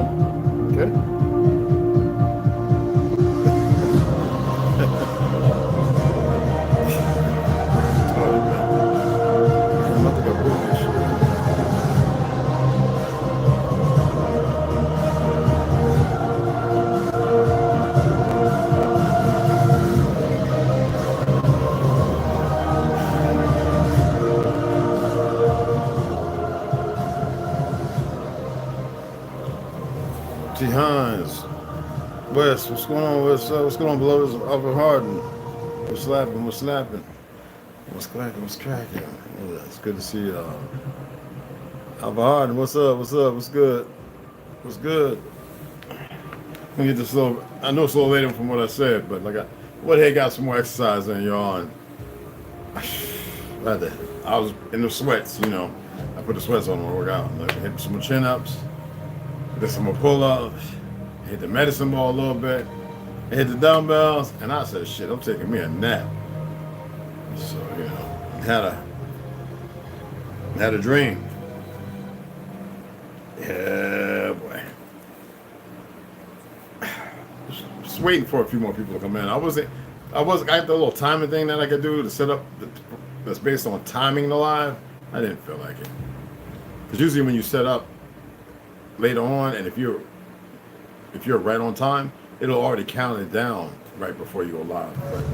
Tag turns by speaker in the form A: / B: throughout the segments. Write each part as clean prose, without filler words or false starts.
A: Okay. Hans, West, what's going on, West? What's going on below this Upper Harden? What's slapping? What's slapping? What's cracking? What's cracking? Yeah, it's good to see you. Upper Harden, what's up? What's up? What's good? What's good? Let me get this little. I know it's a little later from what I said, but like, what the heck, got some more exercise in y'all. I was in the sweats, you know. I put the sweats on when I work out. Like, hit some more chin-ups. Did some more pull-ups, hit the medicine ball a little bit, hit the dumbbells, and I said, shit, I'm taking me a nap. So, you know, had a dream. Yeah, boy. Just waiting for a few more people to come in. I got the little timing thing that I could do to set up that's based on timing the live. I didn't feel like it. Because usually when you set up later on, and if you're right on time, it'll already count it down right before you go live. But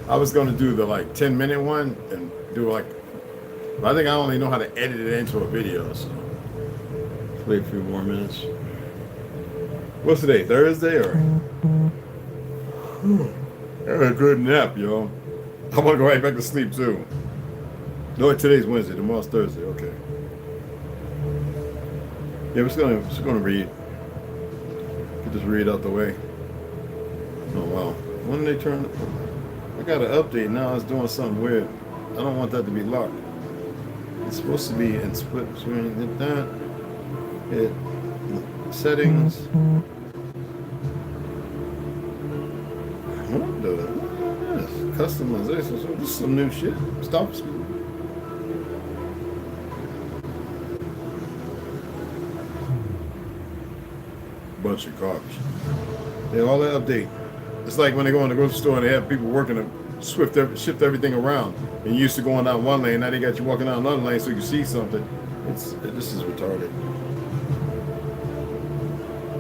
A: I was going to do the like 10-minute one and do like, I think I only know how to edit it into a video, so wait a few more minutes. What's today, Thursday? Or I had a good nap, yo. I want to go right back to sleep too. No, today's Wednesday, tomorrow's Thursday. Okay. Yeah, we're just gonna read. Could just read out the way. Oh wow. When did they turn? I got an update now. It's doing something weird. I don't want that to be locked. It's supposed to be in split screen. Hit that. Hit settings. What the? What is customization? So this is some new shit. Stop. Bunch of garbage. Yeah, all that update. It's like when they go in the grocery store and they have people working to shift everything around. And you used to going down one lane, now they got you walking down another lane so you can see something. This is retarded.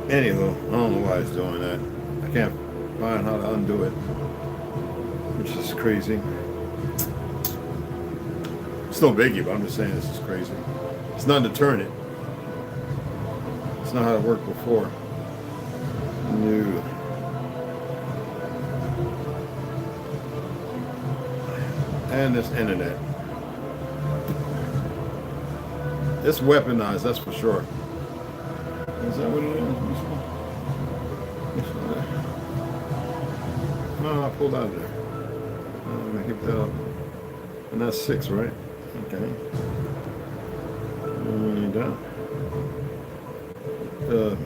A: Anywho, I don't know why it's doing that. I can't find how to undo it, which is crazy. It's no biggie, but I'm just saying this is crazy. It's not to turn it. It's not how it worked before. No. And this internet. It's weaponized, that's for sure. Is that what it is? No, I pulled out of there. I'm gonna keep that up. And that's 6, right? Okay. Done.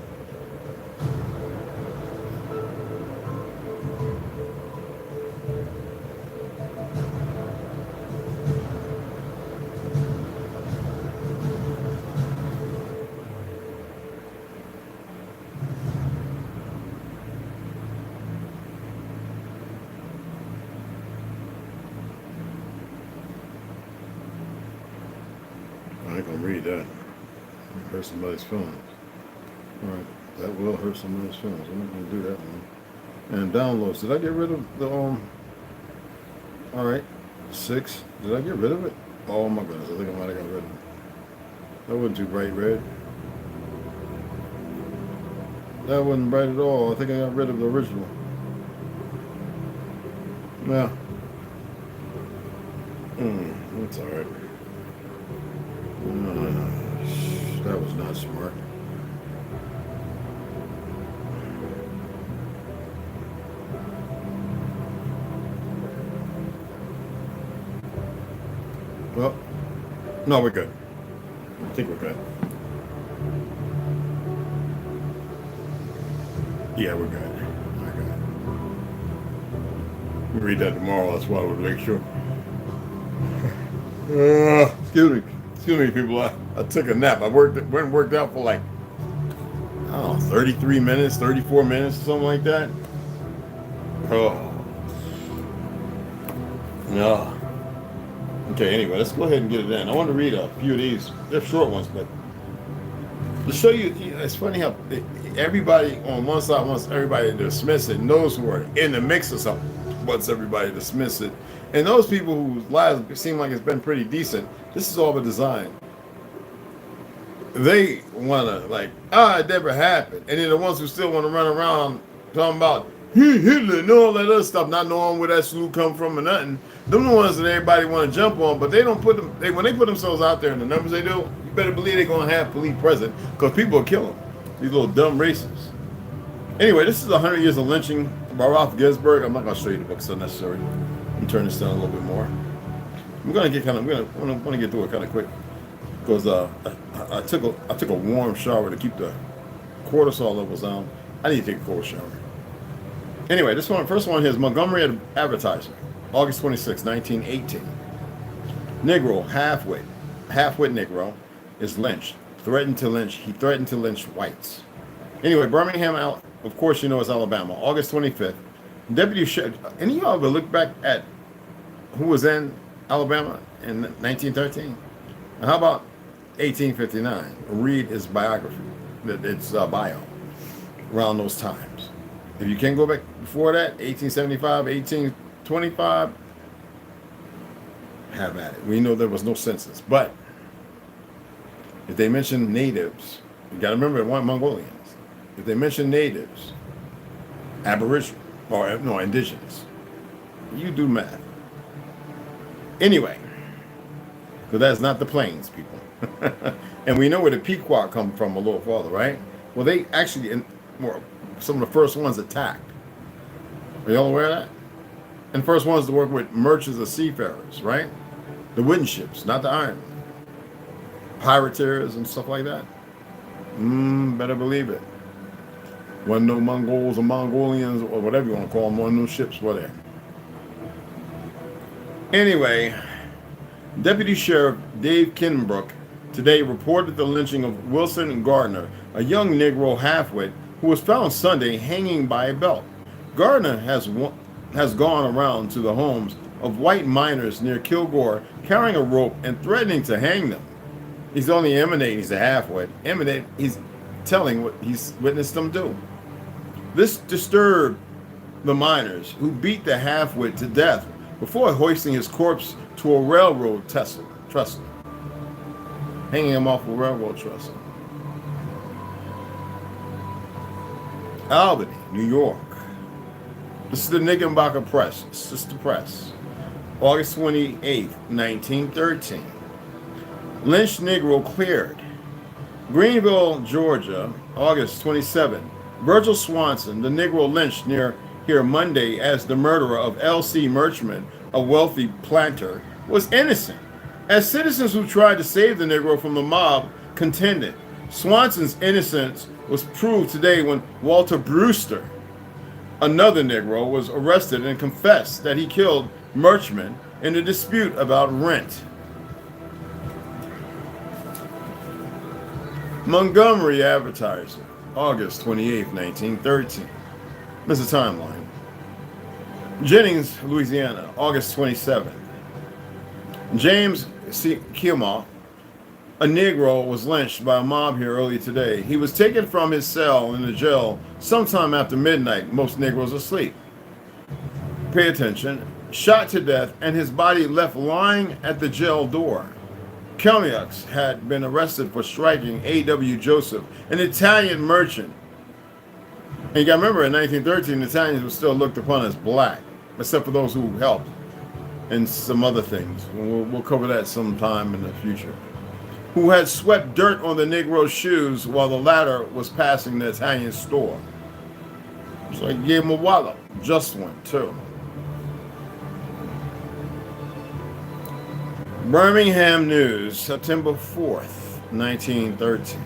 A: I ain't gonna read that. Hurt somebody's feelings. Alright, that will hurt somebody's feelings. I'm not gonna do that one. And downloads. Did I get rid of the alright. 6. Did I get rid of it? Oh my goodness, I think I might have got rid of it. That wasn't too bright red. That wasn't bright at all. I think I got rid of the original. Yeah. That's alright. That was not smart. Well, no, we're good. I think we're good. Yeah, we're good. We're good. We'll read that tomorrow. That's why we'll make sure. Excuse me, people. I took a nap. I worked out for like, I don't know, 33 minutes, 34 minutes, or something like that. Oh. No. Okay, anyway, let's go ahead and get it in. I want to read a few of these. They're short ones, but to show you, it's funny how everybody on one side wants everybody to dismiss it, and those who are in the mix of something wants everybody to dismiss it. And those people whose lives seem like it's been pretty decent, this is all a design. They want to, like, it never happened. And then the ones who still want to run around talking about Hitler and all that other stuff, not knowing where that salute come from or nothing, them the ones that everybody want to jump on, but they don't put them, when they put themselves out there in the numbers they do, you better believe they're going to have police present, because people will kill them. These little dumb racists. Anyway, this is 100 Years of Lynching by Ralph Ginzburg. I'm not going to show you the book, it's unnecessary. Let me turn this down a little bit more. I'm going to get through it kind of quick, because I took a warm shower to keep the cortisol levels down. I need to take a cold shower. Anyway, first one here is Montgomery Advertiser, August 26, 1918. Negro, half-wit Negro, is lynched. He threatened to lynch whites. Anyway, Birmingham, of course you know it's Alabama, August 25th. Deputy Sheriff, any of y'all ever look back at who was in Alabama in 1913? And how about 1859? Read his biography, its bio, around those times. If you can't go back before that, 1875, 1825, have at it. We know there was no census, but if they mention natives, you got to remember it weren't Mongolians. If they mention natives, aboriginal, or no, indigenous, you do math. Anyway, because that's not the plains, people. And we know where the Pequot come from a little farther, right? Well, they actually were some of the first ones attacked. Are y'all aware of that? And the first ones to work with merchants or seafarers, right? The wooden ships, not the iron. Pirateers and stuff like that. Better believe it. Wasn't no Mongols or Mongolians or whatever you want to call them on those ships, were there? Anyway, Deputy Sheriff Dave Kinbrook today reported the lynching of Wilson Gardner, a young Negro half-wit who was found Sunday hanging by a belt. Gardner has gone around to the homes of white miners near Kilgore, carrying a rope and threatening to hang them. He's only emanating, he's a half-wit. He's telling what he's witnessed them do. This disturbed the miners, who beat the half-wit to death before hoisting his corpse to a railroad trestle, hanging him off a railroad trestle. Albany, New York. This is the Knickerbocker Press, Sister Press, August 28, 1913. Lynched Negro cleared. Greenville, Georgia, August 27. Virgil Swanson, the Negro lynched near here Monday as the murderer of L.C. Merchman, a wealthy planter, was innocent, as citizens who tried to save the Negro from the mob contended. Swanson's innocence was proved today when Walter Brewster, another Negro, was arrested and confessed that he killed Merchman in a dispute about rent. Montgomery Advertiser, August 28, 1913. Mr. Timeline. Jennings, Louisiana, August 27. James C. Kilma, a Negro, was lynched by a mob here early today. He was taken from his cell in the jail sometime after midnight, most Negroes asleep. Pay attention. Shot to death and his body left lying at the jail door. Kelmiux had been arrested for striking A.W. Joseph, an Italian merchant. And you got to remember, in 1913, Italians were still looked upon as black, except for those who helped and some other things. We'll cover that sometime in the future. Who had swept dirt on the Negro's shoes while the latter was passing the Italian store. So he gave him a wallop, just one, too. Birmingham News, September 4th, 1913.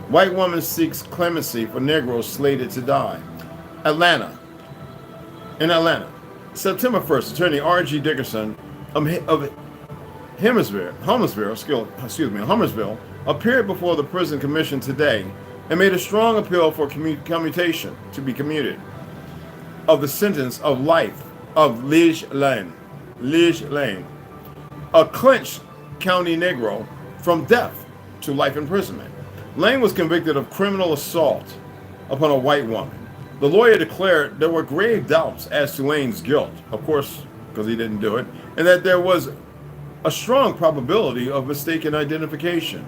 A: White woman seeks clemency for Negroes slated to die. Atlanta. In Atlanta, September 1st, Attorney R.G. Dickerson of Hummersville appeared before the prison commission today and made a strong appeal for commutation to be commuted of the sentence of life of Lige Lane, a Clinch County Negro, from death to life imprisonment. Lane was convicted of criminal assault upon a white woman. The lawyer declared there were grave doubts as to Lane's guilt, of course, because he didn't do it, and that there was a strong probability of mistaken identification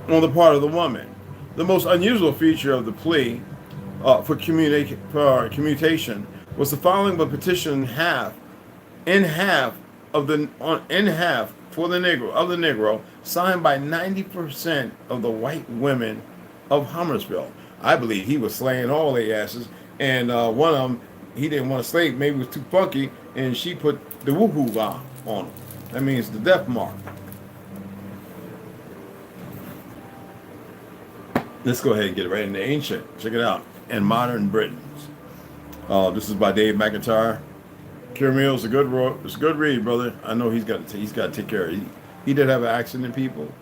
A: on the part of the woman. The most unusual feature of the plea for commutation was the following but petition in half for the Negro, signed by 90% of the white women of Hummersville. I believe he was slaying all their asses, and one of them, he didn't want to slay, maybe it was too funky, and she put the uwoduhi on him. That means the death mark. Let's go ahead and get it right into ancient. Check it out. And modern Britons. This is by Dave McIntyre. Cure Meals, it's a good read, brother. I know he's got to take care of it. He did have an accident, people.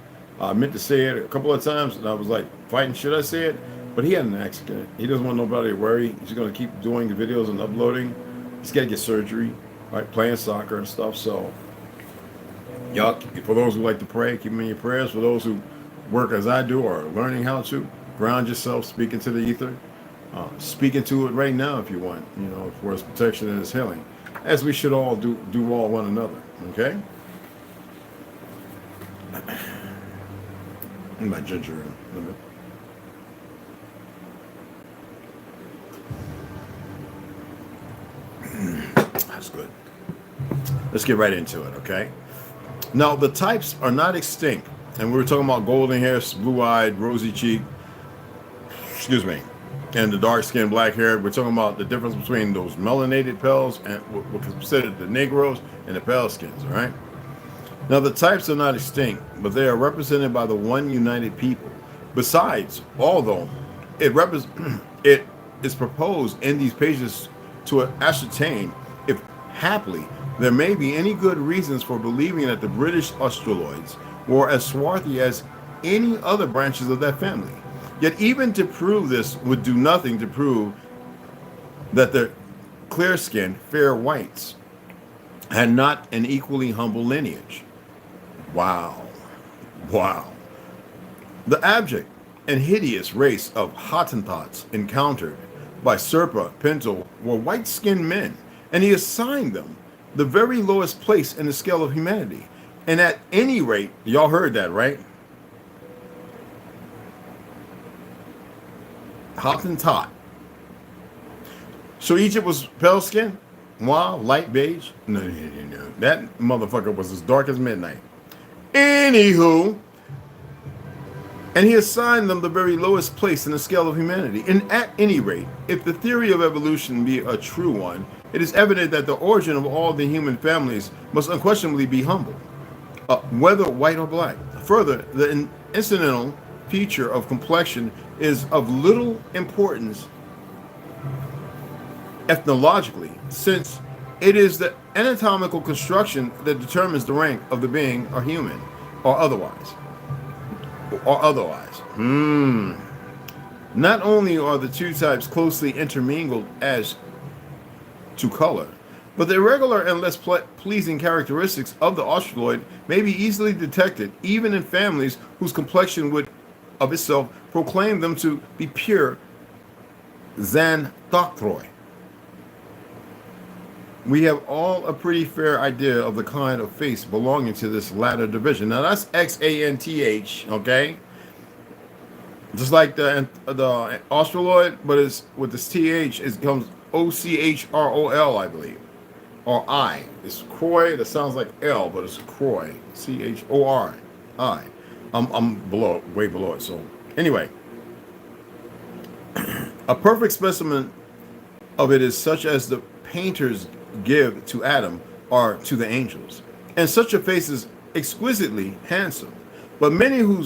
A: I meant to say it a couple of times, and I was like fighting, should I say it? But he had an accident. He doesn't want nobody to worry. He's going to keep doing the videos and uploading. He's got to get surgery, right? Playing soccer and stuff. So, y'all, for those who like to pray, keep them in your prayers. For those who work as I do or learning how to, ground yourself, speak into the ether. Speak into it right now if you want, for its protection and its healing. As we should all do all one another, okay? My ginger in a little bit. That's good. Let's get right into it, okay? Now, the types are not extinct, and we were talking about golden hair, blue-eyed, rosy cheek, and the dark skin, black hair. We're talking about the difference between those melanated pales and what is considered the Negroes and the pale skins, all right? Now, the types are not extinct, but they are represented by the one united people. Besides, although it is proposed in these pages to ascertain if happily there may be any good reasons for believing that the British Australoids were as swarthy as any other branches of that family. Yet even to prove this would do nothing to prove that the clear-skinned, fair whites had not an equally humble lineage. Wow. The abject and hideous race of Hottentots encountered by Serpa Pinto were white-skinned men, and he assigned them the very lowest place in the scale of humanity. And at any rate, y'all heard that, right? Hottentot. So Egypt was pale skin? Wow, light beige? No. That motherfucker was as dark as midnight. Anywho, and he assigned them the very lowest place in the scale of humanity. And at any rate, if the theory of evolution be a true one, it is evident that the origin of all the human families must unquestionably be humble, whether white or black. Further, the incidental feature of complexion is of little importance ethnologically, since it is the anatomical construction that determines the rank of the being or human or otherwise. Not only are the two types closely intermingled as to color, but the irregular and less pleasing characteristics of the Australoid may be easily detected even in families whose complexion would of itself proclaim them to be pure Xanthochroi. We have all a pretty fair idea of the kind of face belonging to this latter division. Now that's Xanth, okay? Just like the Australoid, but it's with this TH, it becomes OCHROL, I believe. Or I. It's Croy, that sounds like L, but it's Croy. CHORI. I'm below, way below it. So anyway, a perfect specimen of it is such as the painters give to Adam or to the angels, and such a face is exquisitely handsome. But many who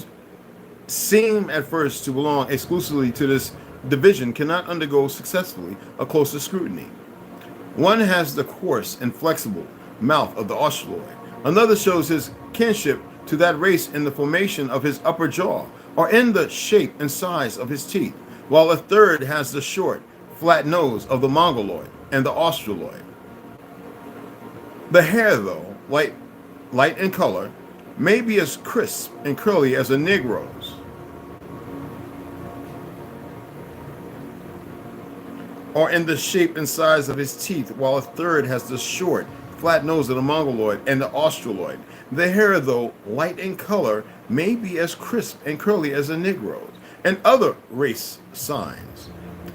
A: seem at first to belong exclusively to this division cannot undergo successfully a closer scrutiny. One has the coarse and flexible mouth of the Australoid. Another shows his kinship to that race in the formation of his upper jaw, are in the shape and size of his teeth, while a third has the short, flat nose of the Mongoloid and the Australoid. The hair, though, light in color, may be as crisp and curly as a Negro's, or in the shape and size of his teeth, while a third has the short, flat nose of the Mongoloid and the Australoid. The hair, though light in color, may be as crisp and curly as a Negro's, and other race signs,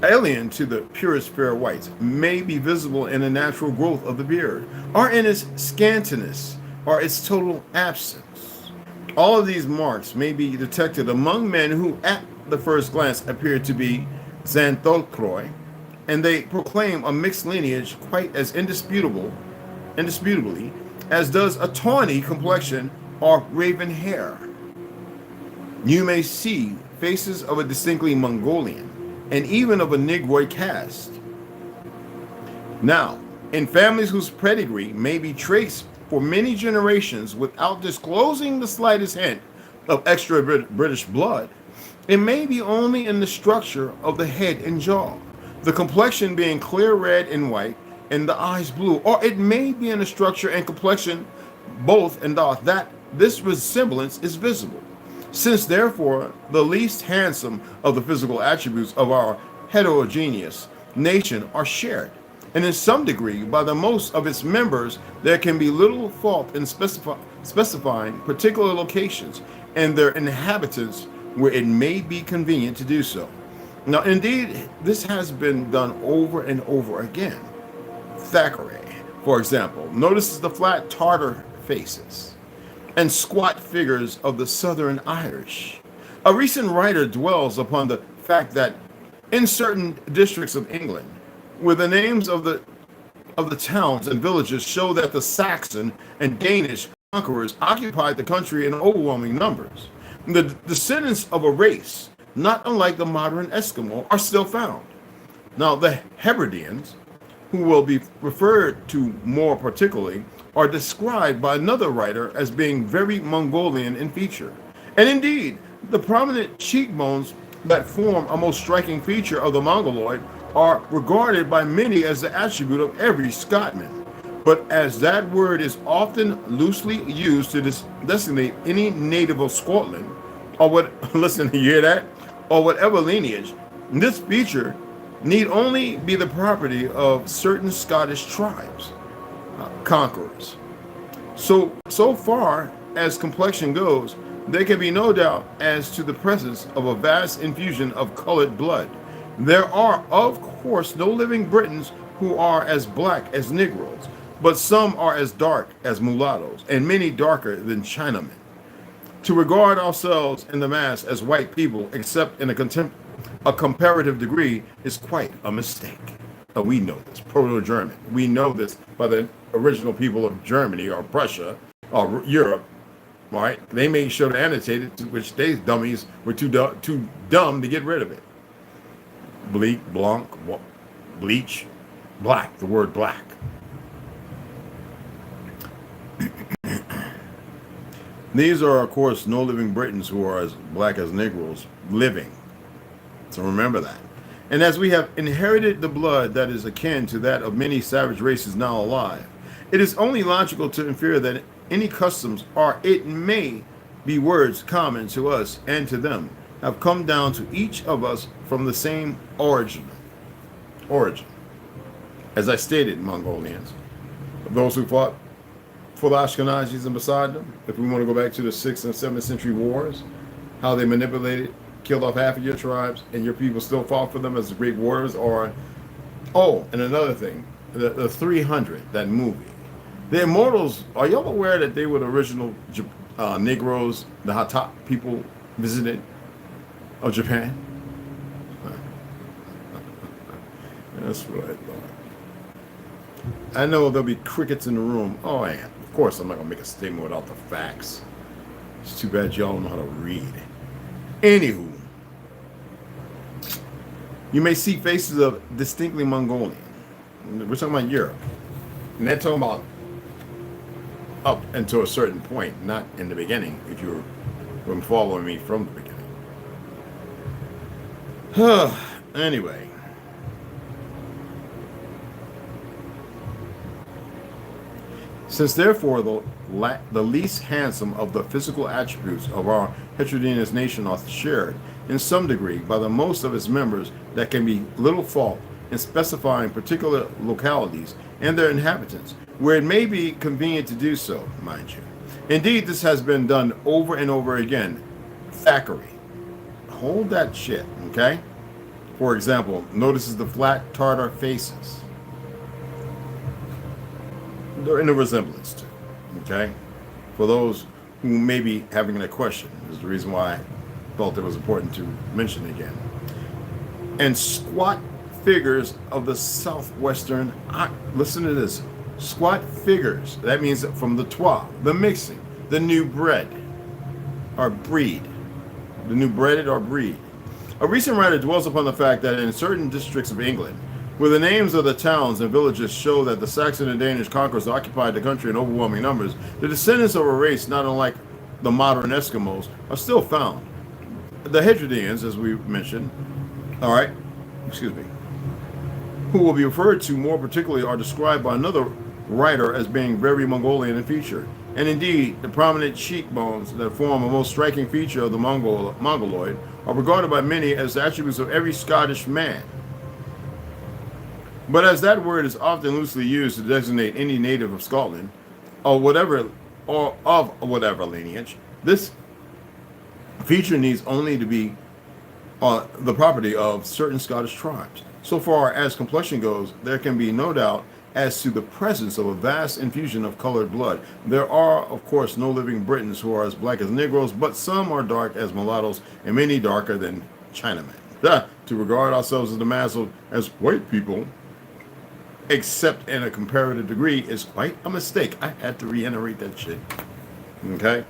A: alien to the purest fair whites, may be visible in the natural growth of the beard, or in its scantiness, or its total absence. All of these marks may be detected among men who, at the first glance, appear to be Xanthokroi, and they proclaim a mixed lineage quite as indisputably, as does a tawny complexion or raven hair. You may see faces of a distinctly Mongolian, and even of a Negroid caste. Now, in families whose pedigree may be traced for many generations without disclosing the slightest hint of extra British blood, it may be only in the structure of the head and jaw, the complexion being clear red and white, and the eyes blue, or it may be in the structure and complexion both, and that this resemblance is visible. Since, therefore, the least handsome of the physical attributes of our heterogeneous nation are shared, and in some degree by the most of its members, there can be little fault in specifying particular locations and their inhabitants where it may be convenient to do so. Now, indeed, this has been done over and over again. Thackeray, for example, notices the flat Tartar faces and squat figures of the Southern Irish. A recent writer dwells upon the fact that in certain districts of England, where the names of the towns and villages show that the Saxon and Danish conquerors occupied the country in overwhelming numbers, the descendants of a race not unlike the modern Eskimo are still found. Now, the Hebrideans, who will be referred to more particularly, are described by another writer as being very Mongolian in feature. And indeed, the prominent cheekbones that form a most striking feature of the Mongoloid are regarded by many as the attribute of every Scotsman. But as that word is often loosely used to designate any native of Scotland, or what, listen, you hear that? Or whatever lineage, this feature need only be the property of certain Scottish tribes, conquerors. So far as complexion goes, there can be no doubt as to the presence of a vast infusion of colored blood. There are, of course, no living Britons who are as black as Negroes, but some are as dark as mulattoes, and many darker than Chinamen. To regard ourselves in the mass as white people, except in a comparative degree, is quite a mistake. We know this, Proto-German. We know this by the original people of Germany or Prussia or Europe, right? They made sure to annotate it, to which they dummies were too dumb to get rid of it. Bleak, blanc, bleach, black, the word black. These are, of course, no living Britons who are as black as Negroes living. So remember that. And as we have inherited the blood that is akin to that of many savage races now alive, it is only logical to infer that any customs, or it may be words common to us and to them, have come down to each of us from the same origin. As I stated, Mongolians, those who fought for the Ashkenazis and beside them, if we want to go back to the 6th and 7th century wars, how they manipulated, killed off half of your tribes, and your people still fought for them as the great warriors. Or, and another thing, the 300, that movie. The Immortals, are y'all aware that they were the original Negroes, the Hatat people visited of Japan? That's what I thought. I know there'll be crickets in the room. Oh, yeah. Of course, I'm not going to make a statement without the facts. It's too bad y'all don't know how to read. Anywho, you may see faces of distinctly Mongolian. We're talking about Europe. And they're talking about up until a certain point, not in the beginning, if you were following me from the beginning. Anyway. Since therefore the least handsome of the physical attributes of our heterogeneous nation are shared in some degree by the most of its members, that can be little fault in specifying particular localities and their inhabitants, where it may be convenient to do so, mind you. Indeed, this has been done over and over again. Thackeray. Hold that shit, okay? For example, notices the flat Tartar faces. They're in a resemblance to, okay? For those who may be having a question, is the reason why I felt it was important to mention again. And squat figures of the southwestern, listen to this, squat figures, that means from the trois, the mixing, the new bread, or breed, the new breaded or breed. A recent writer dwells upon the fact that in certain districts of England, where the names of the towns and villages show that the Saxon and Danish conquerors occupied the country in overwhelming numbers, the descendants of a race not unlike the modern Eskimos are still found. The Heterogeneans, as we mentioned, who will be referred to more particularly, are described by another writer as being very Mongolian in feature. And indeed, the prominent cheekbones that form a most striking feature of the Mongoloid are regarded by many as the attributes of every Scottish man. But as that word is often loosely used to designate any native of Scotland, or of whatever lineage, this feature needs only to be the property of certain Scottish tribes. So far as complexion goes, there can be no doubt as to the presence of a vast infusion of colored blood. There are, of course, no living Britons who are as black as Negroes, but some are dark as mulattoes, and many darker than Chinamen. To regard ourselves as the mass of as white people, except in a comparative degree, is quite a mistake. I had to reiterate that shit. Okay?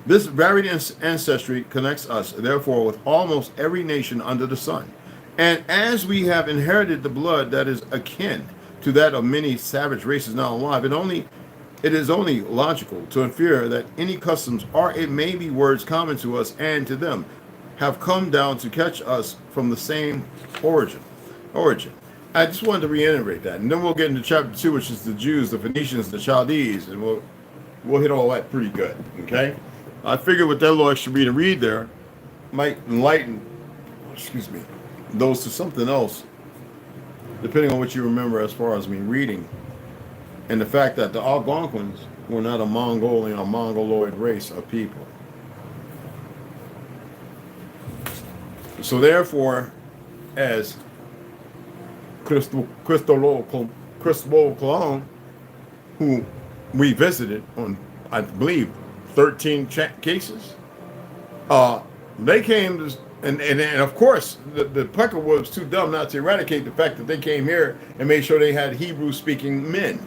A: This varied ancestry connects us, therefore, with almost every nation under the sun. And as we have inherited the blood that is akin to that of many savage races now alive, it is only logical to infer that any customs, or it may be words common to us and to them, have come down to catch us from the same origin. I just wanted to reiterate that, and then we'll get into chapter 2, which is the Jews, the Phoenicians, the Chaldees, and we'll hit all that pretty good. Okay, I figured with that little extra read there might enlighten, those to something else, depending on what you remember as far as me reading, and the fact that the Algonquins were not a Mongolian or Mongoloid race of people. So therefore, as Cristobal Colon, who we visited on, I believe, 13 cases, they came to, and of course, the Pucker was too dumb not to eradicate the fact that they came here and made sure they had Hebrew-speaking men.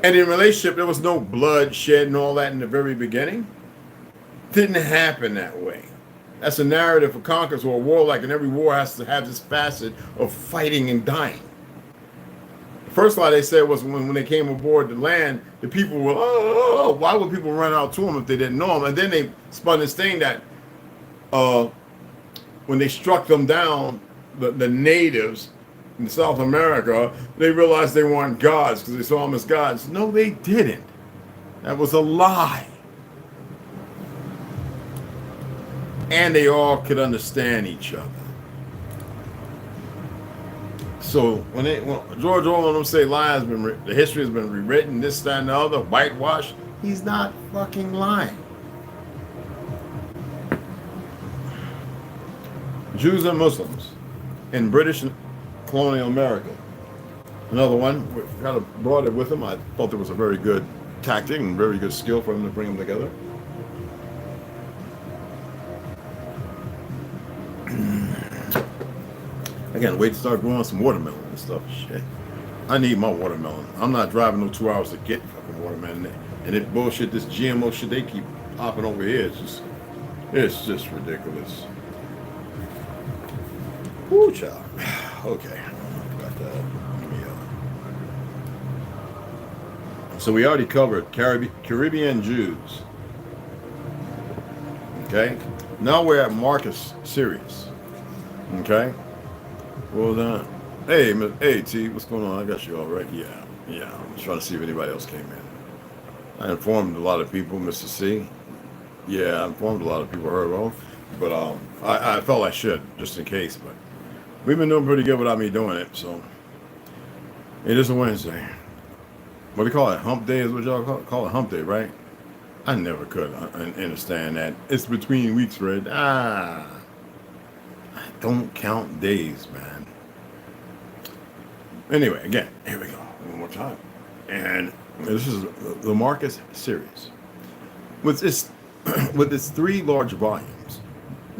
A: And in relationship, there was no blood shed and all that in the very beginning. Didn't happen that way. That's a narrative for conquerors or warlike, and every war has to have this facet of fighting and dying. The first lie they said was when they came aboard the land, the people were, why would people run out to them if they didn't know them? And then they spun this thing that when they struck them down, the natives in South America, they realized they weren't gods because they saw them as gods. No, they didn't. That was a lie. And they all could understand each other. So when George Orwell and them say lies, the history has been rewritten, this, that, and the other, whitewashed, he's not fucking lying. Jews and Muslims in British colonial America. Another one, we kind of brought it with him. I thought it was a very good tactic and very good skill for him to bring them together. I can't wait to start growing some watermelon and stuff. Shit. I need my watermelon. I'm not driving no 2 hours to get fucking watermelon. And it bullshit, this GMO shit they keep popping over here, it's just ridiculous. Woo, child. Okay. Got that. So we already covered Caribbean Jews. Okay. Now we're at Marcus Sirius. Okay. Well done. Hey, hey T, what's going on? I got you all right. Yeah, yeah. I'm trying to see if anybody else came in. I informed a lot of people, Mr. C. Yeah, I informed a lot of people. Heard well, but I felt I should just in case. But we've been doing pretty good without me doing it. So it is a Wednesday. What do you call it? Hump day is what y'all call it. Hump day, right? I never could understand that. It's between weeks, right? I don't count days, man. Anyway, again, here we go. One more time. And this is the Marcus series. With its 3 large volumes,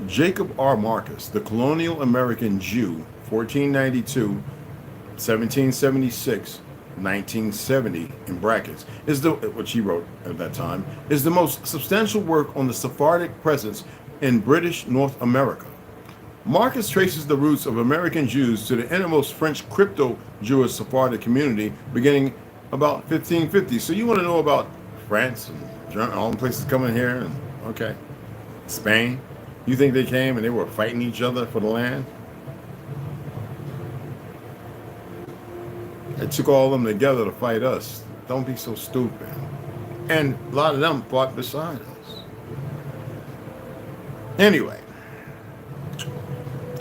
A: Jacob R. Marcus, the Colonial American Jew, 1492, 1776, 1970, in brackets, is which he wrote at that time, is the most substantial work on the Sephardic presence in British North America. Marcus traces the roots of American Jews to the innermost French crypto-Jewish Sephardic community beginning about 1550. So you want to know about France and Germany, all the places coming here, and okay, Spain. You think they came and they were fighting each other for the land? It took all of them together to fight us. Don't be so stupid. And a lot of them fought beside us. Anyway,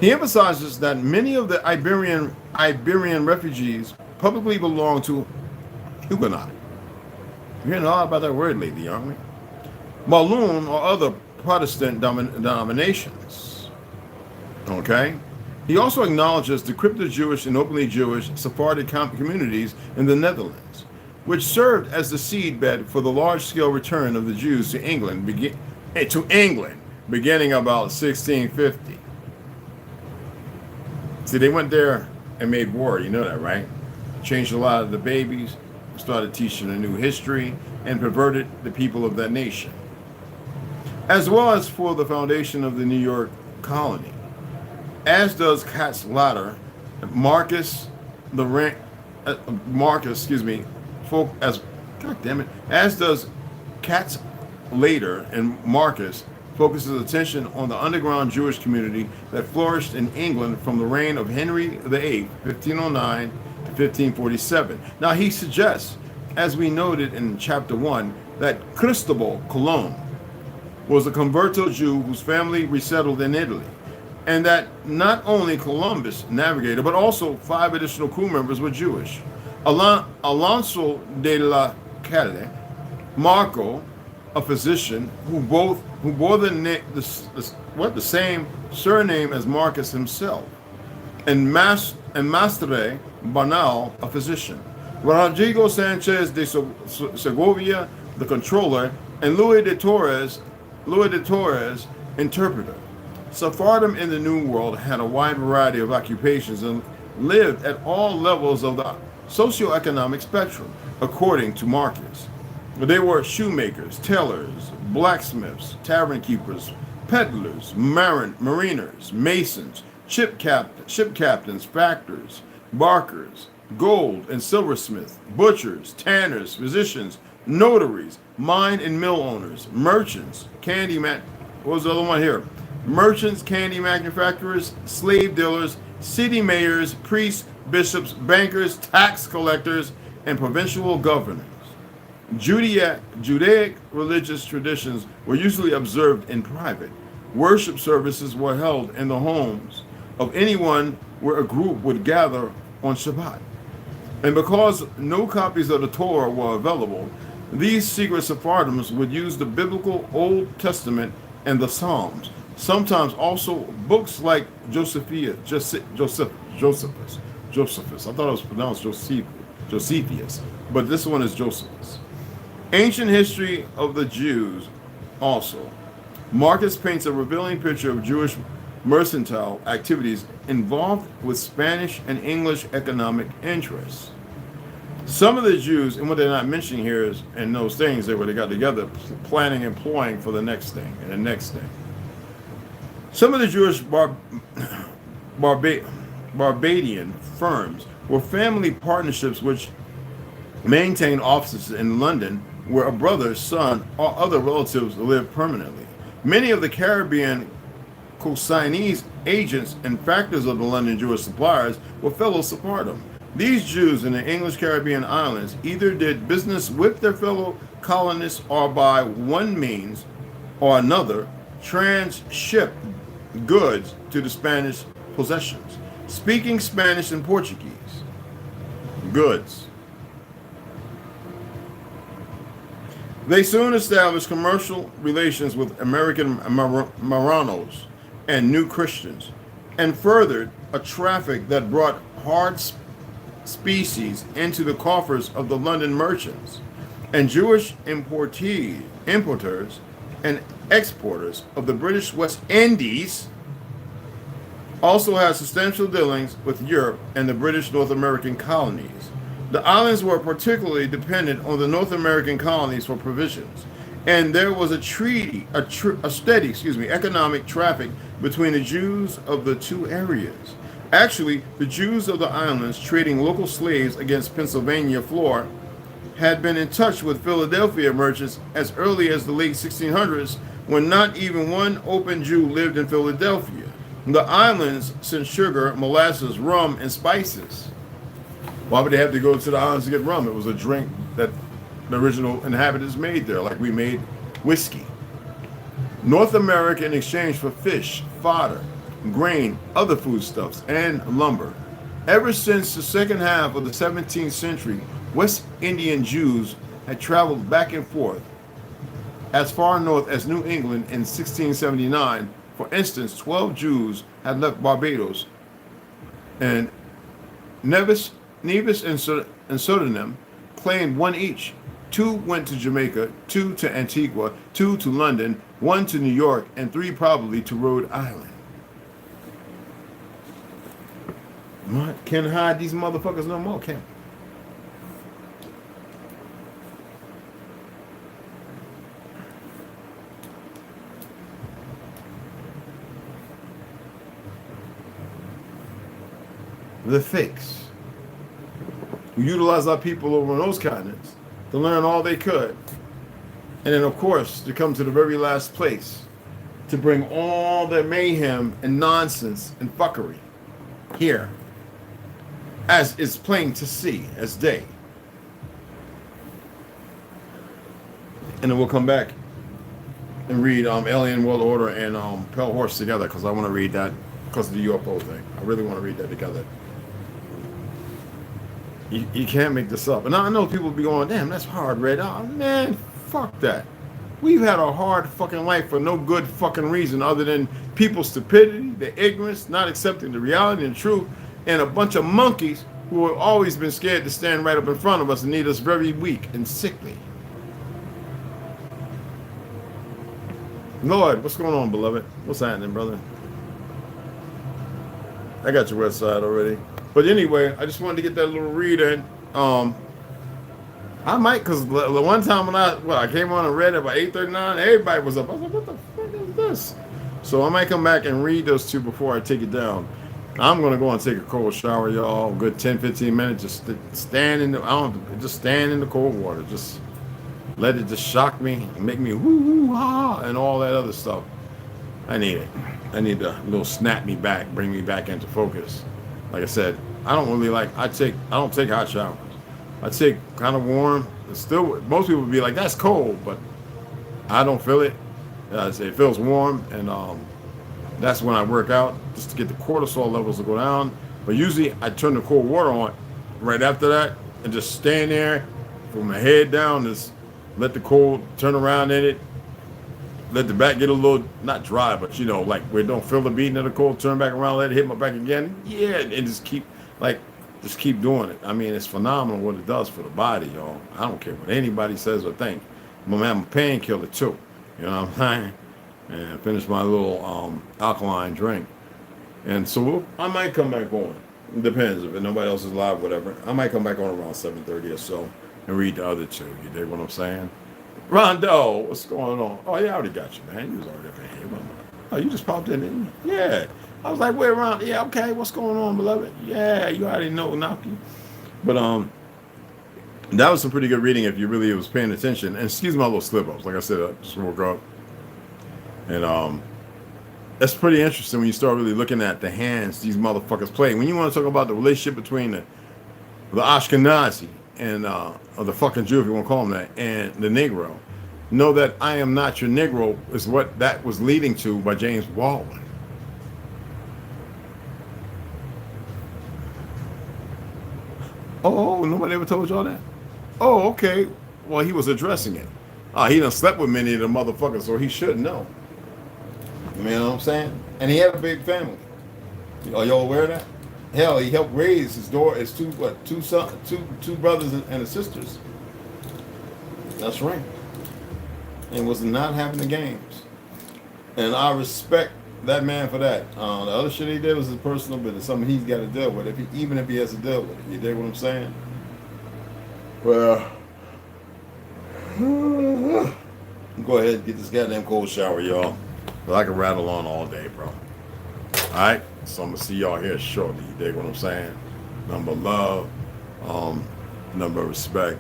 A: he emphasizes that many of the Iberian refugees publicly belong to Huguenot. You're hearing a lot about that word lately, aren't we? Walloon or other Protestant denominations. Okay? He also acknowledges the crypto-Jewish and openly Jewish Sephardic communities in the Netherlands, which served as the seedbed for the large-scale return of the Jews to England, beginning about 1650. See, they went there and made war, you know that, right? Changed a lot of the babies, started teaching a new history, and perverted the people of that nation, as well as for the foundation of the New York colony. As does Cat's latter, Marcus, as does Cat's later and Marcus focuses attention on the underground Jewish community that flourished in England from the reign of Henry VIII, 1509 to 1547. Now he suggests, as we noted in chapter 1, that Cristobal Colon was a converto Jew whose family resettled in Italy, and that not only Columbus navigated, but also 5 additional crew members were Jewish. Alonso de la Calle, Marco, a physician who bore the same surname as Marcus himself, and Mastre Banal, a physician. Rodrigo Sanchez de Segovia, the controller, and Louis de Torres, interpreter. Sephardim in the New World had a wide variety of occupations and lived at all levels of the socioeconomic spectrum, according to Marcus. They were shoemakers, tailors, blacksmiths, tavern keepers, peddlers, mariners, masons, ship captains, factors, barkers, gold and silversmiths, butchers, tanners, physicians, notaries, mine and mill owners, merchants, what was the other one here? Merchants, candy manufacturers, slave dealers, city mayors, priests, bishops, bankers, tax collectors, and provincial governors. Judaic religious traditions were usually observed in private. Worship services were held in the homes of anyone where a group would gather on Shabbat. And because no copies of the Torah were available, these secret Sephardims would use the biblical Old Testament and the Psalms, sometimes also books like Josephus. I thought it was pronounced Josephus, but this one is Josephus. Ancient history of the Jews also. Marcus paints a revealing picture of Jewish mercantile activities involved with Spanish and English economic interests. Some of the Jews, and what they're not mentioning here is in those things they got together, planning and ploying for the next thing and the next thing. Some of the Jewish Barbadian firms were family partnerships which maintained offices in London where a brother, son, or other relatives lived permanently. Many of the Caribbean co-signees, agents, and factors of the London Jewish suppliers were fellow Sephardim. These Jews in the English Caribbean islands either did business with their fellow colonists or by one means or another transshipped goods to the Spanish possessions, speaking Spanish and Portuguese. Goods. They soon established commercial relations with American Marranos and New Christians, and furthered a traffic that brought hard species into the coffers of the London merchants, and Jewish importers and exporters of the British West Indies also had substantial dealings with Europe and the British North American colonies. The islands were particularly dependent on the North American colonies for provisions, and there was a steady economic traffic between the Jews of the two areas. Actually, the Jews of the islands trading local slaves against Pennsylvania floor had been in touch with Philadelphia merchants as early as the late 1600s, when not even one open Jew lived in Philadelphia. The islands sent sugar, molasses, rum, and spices. Why would they have to go to the islands to get rum? It was a drink that the original inhabitants made there, like we made whiskey. North America in exchange for fish, fodder, grain, other foodstuffs, and lumber. Ever since the second half of the 17th century, West Indian Jews had traveled back and forth as far north as New England in 1679. For instance, 12 Jews had left Barbados, and Nevis and Suriname claimed one each. 2 went to Jamaica, 2 to Antigua, 2 to London, 1 to New York, and 3 probably to Rhode Island. Can't hide these motherfuckers no more, can the fakes who utilize our people over on those continents to learn all they could, and then of course to come to the very last place to bring all their mayhem and nonsense and fuckery here, as is plain to see as day. And then we'll come back and read Alien World Order and Pale Horse together, because I want to read that because of the UFO thing. I really want to read that together. You can't make this up. And I know people be going, damn, that's hard, Red. Oh, man, fuck that. We've had a hard fucking life for no good fucking reason other than people's stupidity, their ignorance, not accepting the reality and truth, and a bunch of monkeys who have always been scared to stand right up in front of us and need us very weak and sickly. Lord, what's going on, beloved? What's happening, brother? I got your website already. But anyway, I just wanted to get that little read in. I might, because the one time when I came on and read it by 8:39, everybody was up. I was like, what the fuck is this? So I might come back and read those two before I take it down. I'm going to go and take a cold shower, y'all. Good 10-15 minutes. Just stand in the cold water. Just let it just shock me and make me woo ha and all that other stuff. I need it. I need a little snap me back, bring me back into focus. Like I said, I don't take hot showers. I take kind of warm. It's still, most people would be like, that's cold, but I don't feel it. It feels warm, and that's when I work out, just to get the cortisol levels to go down. But usually I turn the cold water on right after that and just stand there from my head down, just let the cold turn around in it. Let the back get a little, not dry, but like where it don't feel the beating of the cold, turn back around, let it hit my back again. Yeah, and just keep doing it. I mean, it's phenomenal what it does for the body, y'all. I don't care what anybody says or think. I'm gonna have a painkiller too. You know what I'm saying? And finish my little alkaline drink. And so I might come back on. It depends if nobody else is live, whatever. I might come back on around 7:30 or so and read the other two. You dig what I'm saying? Rondo, what's going on? Oh, yeah, I already got you, man. You was already up in here. Oh, you just popped in, didn't you? Yeah. I was like, wait, around. Yeah, okay. What's going on, beloved? Yeah, you already know, Naki. But that was some pretty good reading if you really was paying attention. And excuse my little slip-ups. Like I said, I just woke up. And That's pretty interesting when you start really looking at the hands these motherfuckers play. When you want to talk about the relationship between the Ashkenazi and or the fucking Jew, if you want to call him that, and the Negro, know that I am not your Negro is what that was leading to by James Baldwin. Oh, nobody ever told y'all that? Oh, okay. Well, he was addressing it. He done slept with many of the motherfuckers, so he should know. You know what I'm saying? And he had a big family. Are y'all aware of that? Hell, he helped raise his two brothers and sisters. That's right. And was not having the games. And I respect that man for that. The other shit he did was his personal business, something he's got to deal with, even if he has to deal with it. You dig what I'm saying? Well, go ahead and get this goddamn cold shower, y'all. But I can rattle on all day, bro. Alright? So I'm going to see y'all here shortly. You dig what I'm saying? Number of love, number of respect.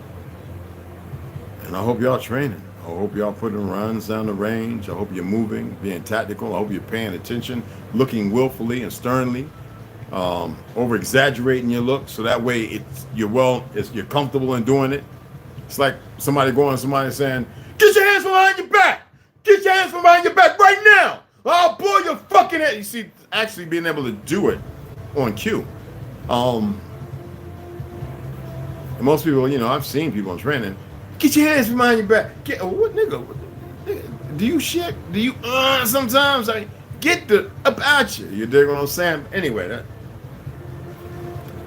A: And I hope y'all training. I hope y'all putting runs down the range. I hope you're moving, being tactical. I hope you're paying attention, looking willfully and sternly, over exaggerating your look so that way you're comfortable in doing it. It's like somebody saying, "Get your hands behind your back! Get your hands behind your back right now! I'll pull your fucking head." You see, actually being able to do it on cue. And most people, I've seen people in training. Get your hands behind your back. What nigga? Do you shit? Do you sometimes? Like, get the up out you. You dig what I'm saying? Anyway,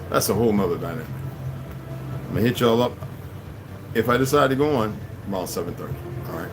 A: that's a whole nother dynamic. I'm gonna hit y'all up if I decide to go on around 7:30. All right.